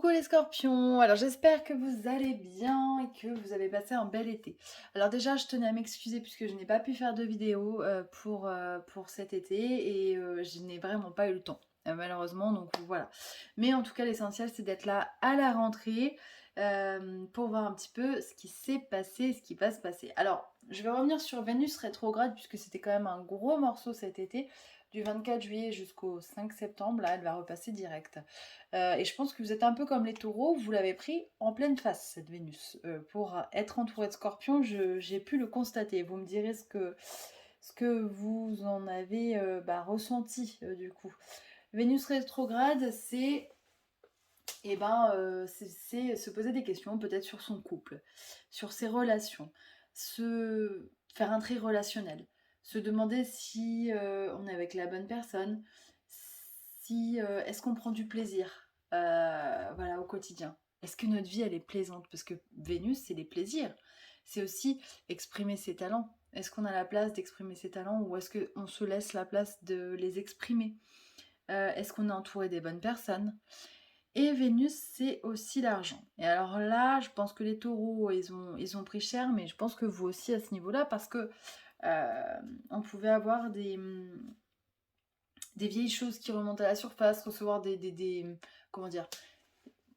Coucou les scorpions, alors j'espère que vous allez bien et que vous avez passé un bel été. Alors déjà je tenais à m'excuser puisque je n'ai pas pu faire de vidéo pour cet été et je n'ai vraiment pas eu le temps malheureusement, donc voilà. Mais en tout cas l'essentiel c'est d'être là à la rentrée pour voir un petit peu ce qui s'est passé, ce qui va se passer. Alors je vais revenir sur Vénus rétrograde puisque c'était quand même un gros morceau cet été. Du 24 juillet jusqu'au 5 septembre, là elle va repasser direct. Et je pense que vous êtes un peu comme les taureaux, vous l'avez pris en pleine face, cette Vénus. Pour être entouré de scorpions, j'ai pu le constater. Vous me direz ce que vous en avez ressenti du coup. Vénus rétrograde, c'est se poser des questions peut-être sur son couple, sur ses relations, se faire un tri relationnel, se demander si on est avec la bonne personne, si est-ce qu'on prend du plaisir voilà, au quotidien. Est-ce que notre vie elle est plaisante? Parce que Vénus c'est les plaisirs, c'est aussi exprimer ses talents. Est-ce qu'on a la place d'exprimer ses talents ou est-ce qu'on se laisse la place de les exprimer? Est-ce qu'on est entouré des bonnes personnes? Et Vénus, c'est aussi l'argent. Et alors là, je pense que les taureaux, ils ont pris cher, mais je pense que vous aussi à ce niveau-là, parce que on pouvait avoir des vieilles choses qui remontent à la surface, recevoir comment dire,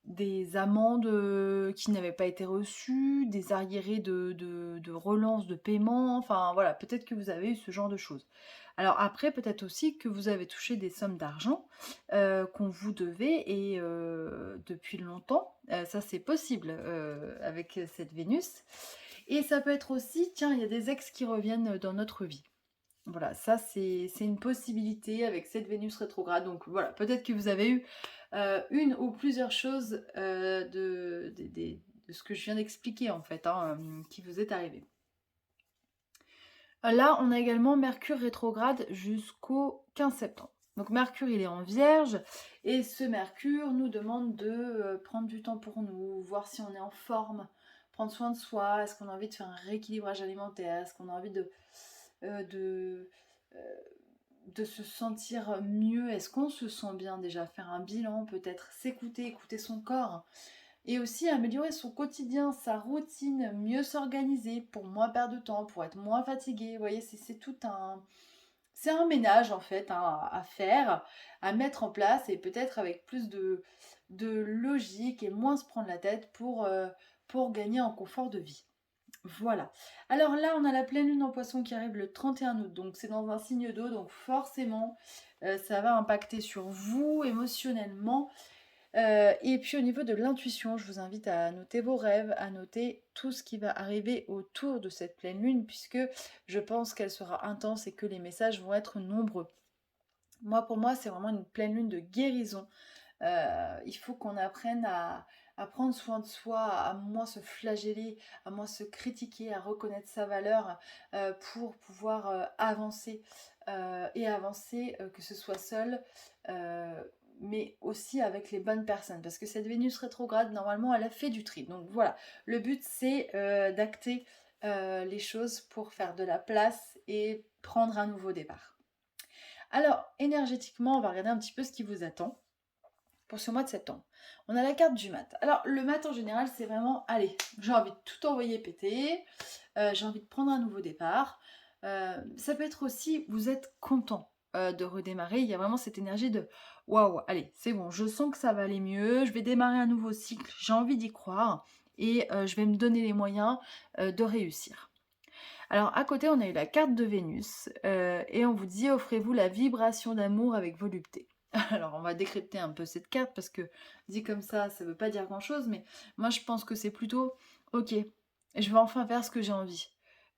des amendes qui n'avaient pas été reçues, des arriérés de relance de paiement, enfin voilà, peut-être que vous avez eu ce genre de choses. Alors après, peut-être aussi que vous avez touché des sommes d'argent qu'on vous devait et depuis longtemps, ça c'est possible avec cette Vénus. Et ça peut être aussi, tiens, il y a des ex qui reviennent dans notre vie. Voilà, ça c'est une possibilité avec cette Vénus rétrograde. Donc voilà, peut-être que vous avez eu une ou plusieurs choses de ce que je viens d'expliquer en fait, hein, qui vous est arrivé. Là, on a également Mercure rétrograde jusqu'au 15 septembre. Donc Mercure, il est en Vierge, et ce Mercure nous demande de prendre du temps pour nous, voir si on est en forme, prendre soin de soi, est-ce qu'on a envie de faire un rééquilibrage alimentaire, est-ce qu'on a envie euh, de, euh, de se sentir mieux, est-ce qu'on se sent bien déjà, faire un bilan peut-être, s'écouter, écouter son corps. Et aussi améliorer son quotidien, sa routine, mieux s'organiser pour moins perdre de temps, pour être moins fatigué. Vous voyez, c'est tout un... C'est un ménage en fait hein, à faire, à mettre en place et peut-être avec plus de logique et moins se prendre la tête pour gagner en confort de vie. Voilà. Alors là, on a la pleine lune en poisson qui arrive le 31 août, donc c'est dans un signe d'eau, donc forcément, ça va impacter sur vous émotionnellement. Et puis au niveau de l'intuition, je vous invite à noter vos rêves, à noter tout ce qui va arriver autour de cette pleine lune, puisque je pense qu'elle sera intense et que les messages vont être nombreux. Moi, pour moi, c'est vraiment une pleine lune de guérison. Il faut qu'on apprenne à prendre soin de soi, à moins se flageller, à moins se critiquer, à reconnaître sa valeur pour pouvoir avancer et avancer, que ce soit seul, mais aussi avec les bonnes personnes. Parce que cette Vénus rétrograde, normalement, elle a fait du tri. Donc voilà, le but c'est d'acter les choses pour faire de la place et prendre un nouveau départ. Alors, énergétiquement, on va regarder un petit peu ce qui vous attend pour ce mois de septembre. On a la carte du mat. Alors le mat en général c'est vraiment, allez, j'ai envie de tout envoyer péter, j'ai envie de prendre un nouveau départ. Ça peut être aussi, vous êtes content de redémarrer, il y a vraiment cette énergie de waouh, allez, c'est bon, je sens que ça va aller mieux, je vais démarrer un nouveau cycle, j'ai envie d'y croire et je vais me donner les moyens de réussir. Alors à côté on a eu la carte de Vénus et on vous dit offrez-vous la vibration d'amour avec volupté. Alors on va décrypter un peu cette carte parce que dit comme ça ne veut pas dire grand chose, mais moi je pense que c'est plutôt ok, je vais enfin faire ce que j'ai envie.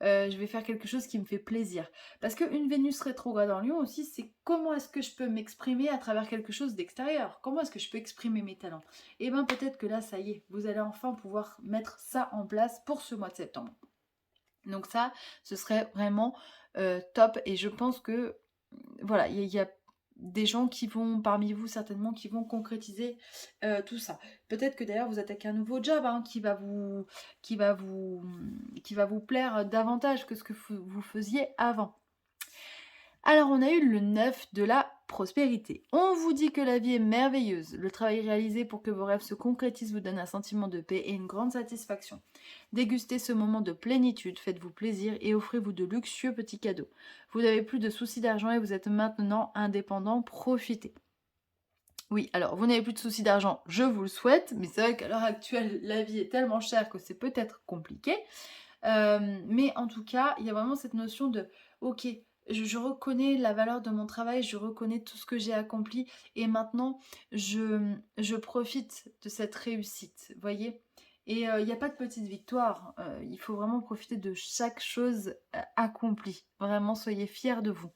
Je vais faire quelque chose qui me fait plaisir. Parce qu'une Vénus rétrograde en Lion aussi, c'est comment est-ce que je peux m'exprimer à travers quelque chose d'extérieur? Comment est-ce que je peux exprimer mes talents? Et bien peut-être que là, ça y est, vous allez enfin pouvoir mettre ça en place pour ce mois de septembre. Donc ça, ce serait vraiment top. Et je pense que, voilà, il y a des gens qui vont, parmi vous certainement, qui vont concrétiser tout ça. Peut-être que d'ailleurs vous attaquez un nouveau job hein, qui va vous plaire davantage que ce que vous faisiez avant. Alors on a eu le 9 de la prospérité. On vous dit que la vie est merveilleuse. Le travail réalisé pour que vos rêves se concrétisent vous donne un sentiment de paix et une grande satisfaction. Dégustez ce moment de plénitude, faites-vous plaisir et offrez-vous de luxueux petits cadeaux. Vous n'avez plus de soucis d'argent et vous êtes maintenant indépendant, profitez. Oui, alors vous n'avez plus de soucis d'argent, je vous le souhaite, mais c'est vrai qu'à l'heure actuelle, la vie est tellement chère que c'est peut-être compliqué. Mais en tout cas, il y a vraiment cette notion de ok, je reconnais la valeur de mon travail, je reconnais tout ce que j'ai accompli et maintenant je profite de cette réussite, vous voyez. Et il n'y a pas de petite victoire, il faut vraiment profiter de chaque chose accomplie. Vraiment, soyez fiers de vous.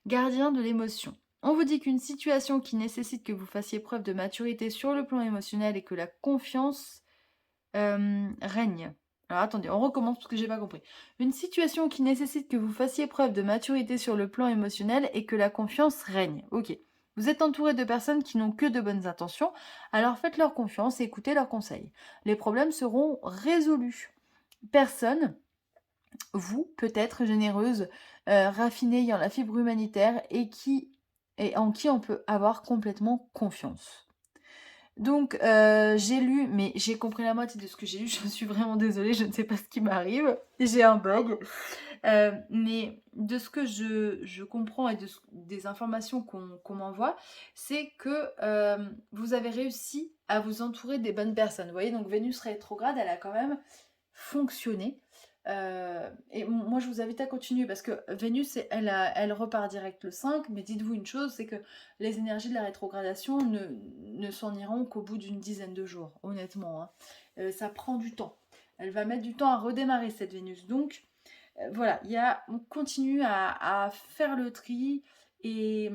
Gardien de l'émotion. On vous dit qu'une situation qui nécessite que vous fassiez preuve de maturité sur le plan émotionnel et que la confiance règne. Alors attendez, on recommence parce que j'ai pas compris. Une situation qui nécessite que vous fassiez preuve de maturité sur le plan émotionnel et que la confiance règne. Ok. Vous êtes entouré de personnes qui n'ont que de bonnes intentions, alors faites-leur confiance et écoutez leurs conseils. Les problèmes seront résolus. Personne, vous, peut-être généreuse, raffinée, ayant la fibre humanitaire et en qui on peut avoir complètement confiance. Donc, j'ai lu, mais j'ai compris la moitié de ce que j'ai lu. Je suis vraiment désolée, je ne sais pas ce qui m'arrive. J'ai un bug. Mais de ce que je comprends et des informations qu'on m'envoie, c'est que vous avez réussi à vous entourer des bonnes personnes. Vous voyez, donc Vénus rétrograde, elle a quand même fonctionné. Et moi, je vous invite à continuer parce que Vénus, elle repart direct le 5, mais dites-vous une chose, c'est que les énergies de la rétrogradation ne s'en iront qu'au bout d'une dizaine de jours, honnêtement. Hein. Ça prend du temps. Elle va mettre du temps à redémarrer cette Vénus. Donc, voilà, on continue à faire le tri et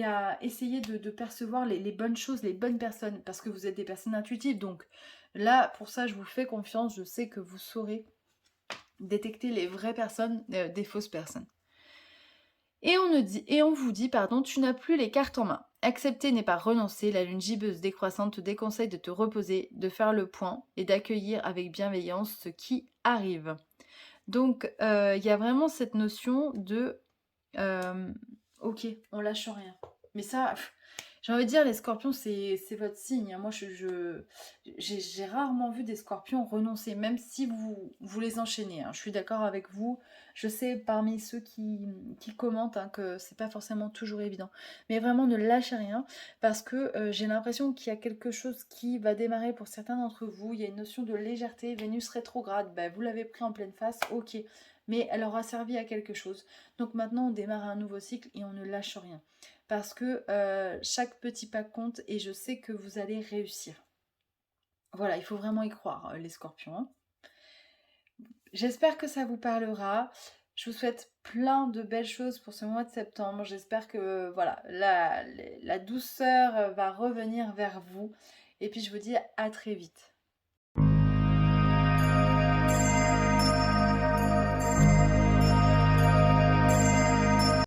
à essayer de percevoir les bonnes choses, les bonnes personnes, parce que vous êtes des personnes intuitives. Donc là, pour ça, je vous fais confiance, je sais que vous saurez détecter les vraies personnes des fausses personnes. Et on vous dit, pardon, tu n'as plus les cartes en main. Accepter n'est pas renoncer, la lune gibbeuse décroissante te déconseille de te reposer, de faire le point et d'accueillir avec bienveillance ce qui arrive. Donc, il y a vraiment cette notion de ok, on lâche rien. Mais ça, j'ai envie de dire, les scorpions, c'est votre signe. Moi, j'ai rarement vu des scorpions renoncer, même si vous les enchaînez. Hein. Je suis d'accord avec vous. Je sais parmi ceux qui commentent que c'est pas forcément toujours évident. Mais vraiment, ne lâchez rien parce que j'ai l'impression qu'il y a quelque chose qui va démarrer pour certains d'entre vous. Il y a une notion de légèreté. Vénus rétrograde, vous l'avez pris en pleine face, ok. Mais elle aura servi à quelque chose. Donc maintenant, on démarre un nouveau cycle et on ne lâche rien. Parce que chaque petit pas compte et je sais que vous allez réussir. Voilà, il faut vraiment y croire, les scorpions. Hein. J'espère que ça vous parlera. Je vous souhaite plein de belles choses pour ce mois de septembre. J'espère que voilà, la douceur va revenir vers vous. Et puis je vous dis à très vite.